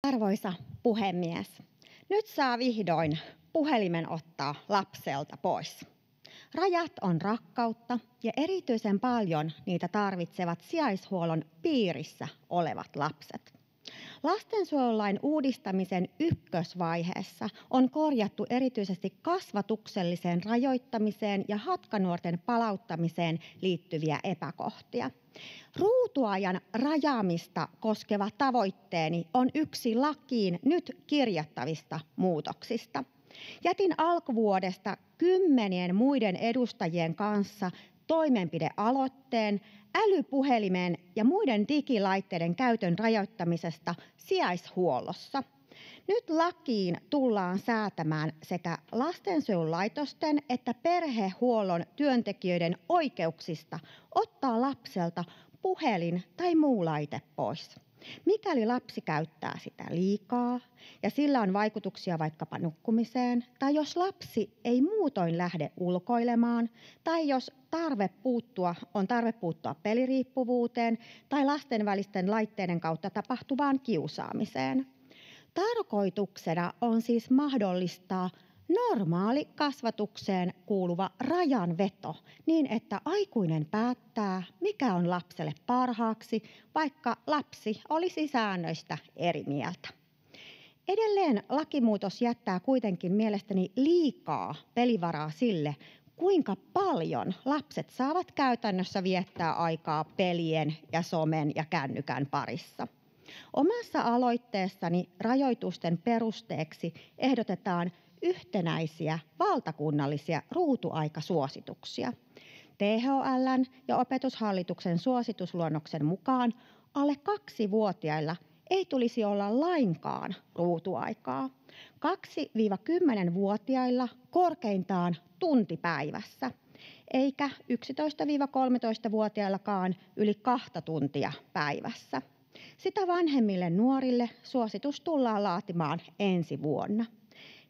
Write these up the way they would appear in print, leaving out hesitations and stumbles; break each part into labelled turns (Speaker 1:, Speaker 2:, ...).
Speaker 1: Arvoisa puhemies, nyt saa vihdoin puhelimen ottaa lapselta pois. Rajat on rakkautta ja erityisen paljon niitä tarvitsevat sijaishuollon piirissä olevat lapset. Lastensuojelulain uudistamisen ykkösvaiheessa on korjattu erityisesti kasvatukselliseen rajoittamiseen ja hatkanuorten palauttamiseen liittyviä epäkohtia. Ruutuajan rajaamista koskeva tavoitteeni on yksi lakiin nyt kirjattavista muutoksista. Jätin alkuvuodesta kymmenien muiden edustajien kanssa toimenpidealoitteen älypuhelimen ja muiden digilaitteiden käytön rajoittamisesta sijaishuollossa. Nyt lakiin tullaan säätämään sekä lastensuojelulaitosten että perhehuollon työntekijöiden oikeuksista ottaa lapselta puhelin tai muu laite pois. Mikäli lapsi käyttää sitä liikaa ja sillä on vaikutuksia vaikkapa nukkumiseen, tai jos lapsi ei muutoin lähde ulkoilemaan, tai jos on tarve puuttua peliriippuvuuteen tai lasten välisten laitteiden kautta tapahtuvaan kiusaamiseen. Tarkoituksena on siis mahdollistaa normaali kasvatukseen kuuluva rajanveto niin, että aikuinen päättää, mikä on lapselle parhaaksi, vaikka lapsi olisi säännöistä eri mieltä. Edelleen lakimuutos jättää kuitenkin mielestäni liikaa pelivaraa sille, kuinka paljon lapset saavat käytännössä viettää aikaa pelien ja somen ja kännykän parissa. Omassa aloitteessani rajoitusten perusteeksi ehdotetaan yhtenäisiä valtakunnallisia ruutuaikasuosituksia. THL:n ja Opetushallituksen suositusluonnoksen mukaan alle 2-vuotiailla ei tulisi olla lainkaan ruutuaikaa. 2-10-vuotiailla korkeintaan tunti päivässä, eikä 11-13-vuotiaillakaan yli 2 tuntia päivässä. Sitä vanhemmille nuorille suositus tullaan laatimaan ensi vuonna.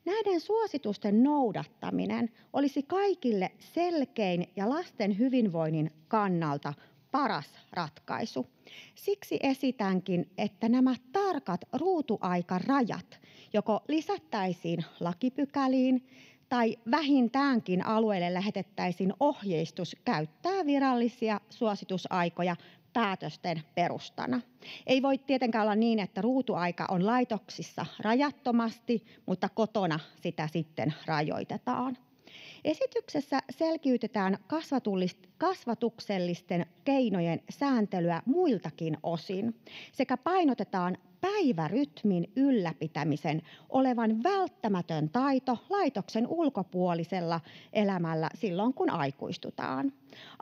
Speaker 1: Näiden suositusten noudattaminen olisi kaikille selkein ja lasten hyvinvoinnin kannalta paras ratkaisu. Siksi esitänkin, että nämä tarkat ruutuaikarajat joko lisättäisiin lakipykäliin tai vähintäänkin alueelle lähetettäisiin ohjeistus käyttää virallisia suositusaikoja päätösten perustana. Ei voi tietenkään olla niin, että ruutuaika on laitoksissa rajattomasti, mutta kotona sitä sitten rajoitetaan. Esityksessä selkiytetään kasvatuksellisten keinojen sääntelyä muiltakin osin sekä painotetaan päivärytmin ylläpitämisen olevan välttämätön taito laitoksen ulkopuolisella elämällä silloin, kun aikuistutaan.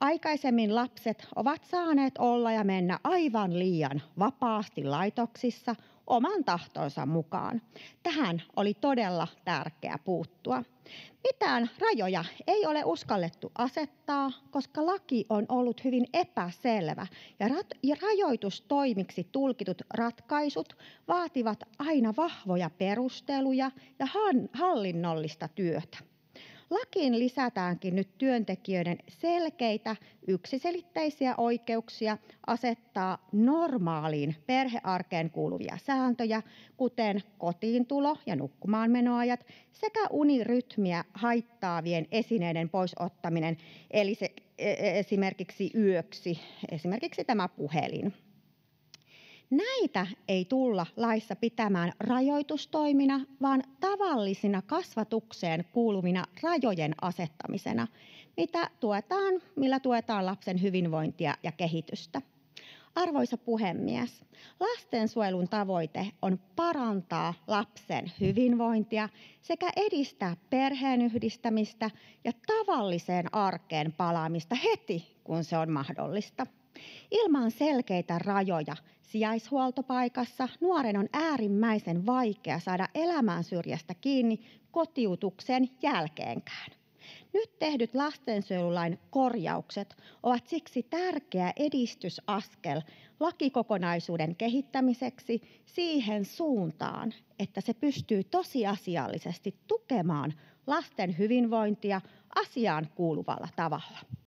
Speaker 1: Aikaisemmin lapset ovat saaneet olla ja mennä aivan liian vapaasti laitoksissa oman tahtonsa mukaan. Tähän oli todella tärkeää puuttua. Mitään rajoja ei ole uskallettu asettaa, koska laki on ollut hyvin epäselvä ja rajoitustoimiksi tulkitut ratkaisut vaativat aina vahvoja perusteluja ja hallinnollista työtä. Lakiin lisätäänkin nyt työntekijöiden selkeitä, yksiselitteisiä oikeuksia asettaa normaaliin perhearkeen kuuluvia sääntöjä, kuten kotiintulo- ja nukkumaanmenoajat sekä unirytmiä haittaavien esineiden poisottaminen, eli esimerkiksi yöksi, esimerkiksi tämä puhelin. Näitä ei tulla laissa pitämään rajoitustoimina, vaan tavallisina kasvatukseen kuuluvina rajojen asettamisena, millä tuetaan lapsen hyvinvointia ja kehitystä. Arvoisa puhemies, lastensuojelun tavoite on parantaa lapsen hyvinvointia sekä edistää perheenyhdistämistä ja tavalliseen arkeen palaamista heti, kun se on mahdollista. Ilman selkeitä rajoja sijaishuoltopaikassa nuoren on äärimmäisen vaikea saada elämän syrjästä kiinni kotiutuksen jälkeenkään. Nyt tehdyt lastensuojelulain korjaukset ovat siksi tärkeä edistysaskel lakikokonaisuuden kehittämiseksi siihen suuntaan, että se pystyy tosiasiallisesti tukemaan lasten hyvinvointia asiaan kuuluvalla tavalla.